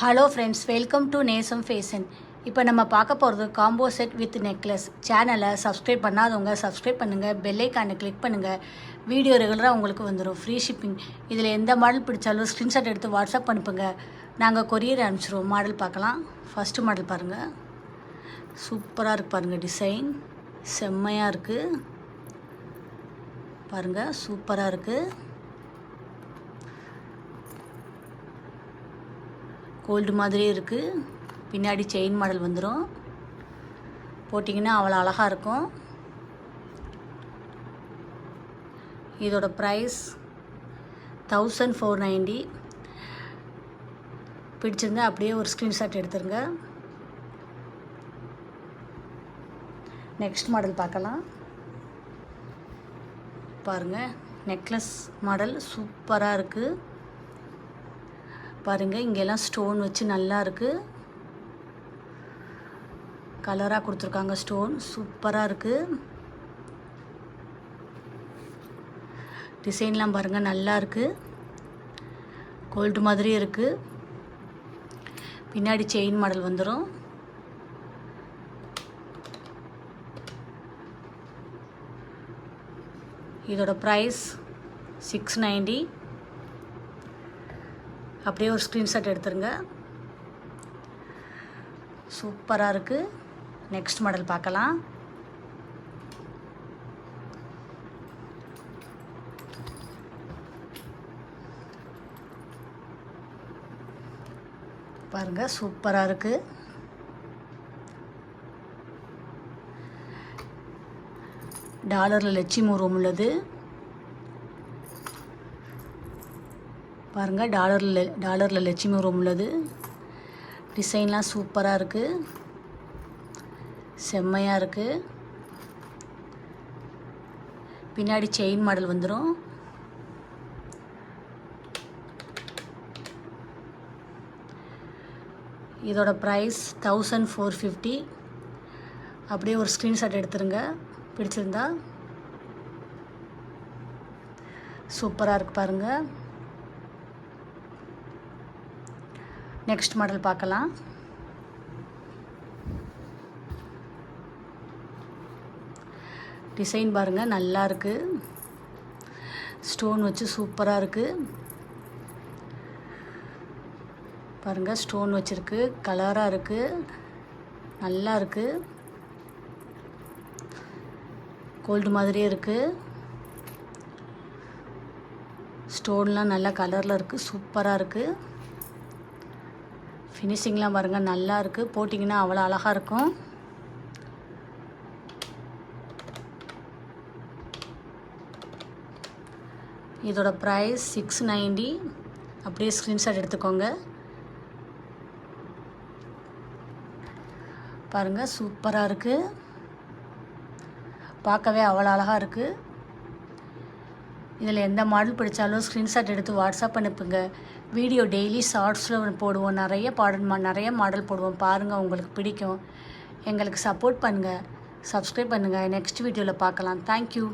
Hello friends, welcome to நேசம் fashion. இப்போ நம்ம பார்க்க போகிறது காம்போ செட் வித் நெக்லஸ். சேனலை சப்ஸ்கிரைப் பண்ணாதவங்க சப்ஸ்கிரைப் பண்ணுங்கள், பெல்லைக்கானை கிளிக் பண்ணுங்கள். வீடியோ ரெகுலராக உங்களுக்கு வந்துடும். Free shipping. இதில் எந்த மாடல் பிடிச்சாலும் ஸ்க்ரீன்ஷாட் எடுத்து வாட்ஸ்அப் அனுப்புங்க, நாங்கள் கொரியர் அனுப்பிச்சிடுவோம். மாடல் பார்க்கலாம். ஃபஸ்ட்டு மாடல் பாருங்கள், சூப்பராக இருக்குது பாருங்கள். டிசைன் செம்மையாக இருக்குது பாருங்கள், சூப்பராக இருக்குது. கோல்டு மாதிரியே இருக்குது. பின்னாடி செயின் மாடல் வந்துடும். போட்டிங்கன்னா அவ்வளோ அழகாக இருக்கும். இதோட ப்ரைஸ் 1490. பிடிச்சிருந்தா அப்படியே ஒரு ஸ்க்ரீன்ஷாட் எடுத்துருங்க. நெக்ஸ்ட் மாடல் பார்க்கலாம். பாருங்கள், நெக்லஸ் மாடல் சூப்பராக இருக்குது பாருங்கள். இங்கெல்லாம் ஸ்டோன் வச்சு நல்லா இருக்குது. கலராக கொடுத்துருக்காங்க. ஸ்டோன் சூப்பராக இருக்குது. டிசைன்லாம் பாருங்கள், நல்லா இருக்குது. கோல்டு மாதிரி இருக்குது. பின்னாடி செயின் மாடல் வந்துடும். இதோட ப்ரைஸ் 690. அப்படியே ஒரு ஸ்க்ரீன்ஷாட் எடுத்துருங்க. சூப்பராக இருக்குது. நெக்ஸ்ட் மாடல் பார்க்கலாம். பாருங்கள், சூப்பராக இருக்குது. டாலரில் லட்சுமி உருவம் உள்ளது பாருங்கள். டாலரில் லட்சுமி உருவம் உள்ளது. டிசைன்லாம் சூப்பராக இருக்குது, செம்மையாக இருக்குது. பின்னாடி செயின் மாடல் வந்துடும். இதோட ப்ரைஸ் 1450. அப்படியே ஒரு ஸ்க்ரீன்ஷாட் எடுத்துருங்க பிடிச்சிருந்தா. சூப்பராக இருக்குது பாருங்கள். நெக்ஸ்ட் மாடல் பார்க்கலாம். டிசைன் பாருங்கள், நல்லா இருக்குது. ஸ்டோன் வச்சு சூப்பராக இருக்குது பாருங்கள். ஸ்டோன் வச்சுருக்கு, கலராக இருக்குது, நல்லா இருக்குது. கோல்டு மாதிரியே இருக்குது. ஸ்டோன்லாம் நல்ல கலரில் இருக்குது, சூப்பராக இருக்குது. ஃபினிஷிங்லாம் பாருங்கள், நல்லா இருக்குது. போட்டிங்கன்னா அவ்வளோ அழகாக இருக்கும். இதோட ப்ரைஸ் 690. அப்படியே ஸ்க்ரீன்ஷாட் எடுத்துக்கோங்க. பாருங்கள், சூப்பராக இருக்குது. பார்க்கவே அவ்வளோ அழகாக இருக்குது. இதில் எந்த மாடல் பிடிச்சாலும் ஸ்க்ரீன்ஷாட் எடுத்து வாட்ஸ்அப் அனுப்புங்க. வீடியோ டெய்லி ஷார்ட்ஸில் போடுவோம். நிறைய மாடல் போடுவோம். பாருங்கள், உங்களுக்கு பிடிக்கும். எங்களுக்கு சப்போர்ட் பண்ணுங்கள், சப்ஸ்கிரைப் பண்ணுங்கள். நெக்ஸ்ட் வீடியோவில் பார்க்கலாம். தேங்க்யூ.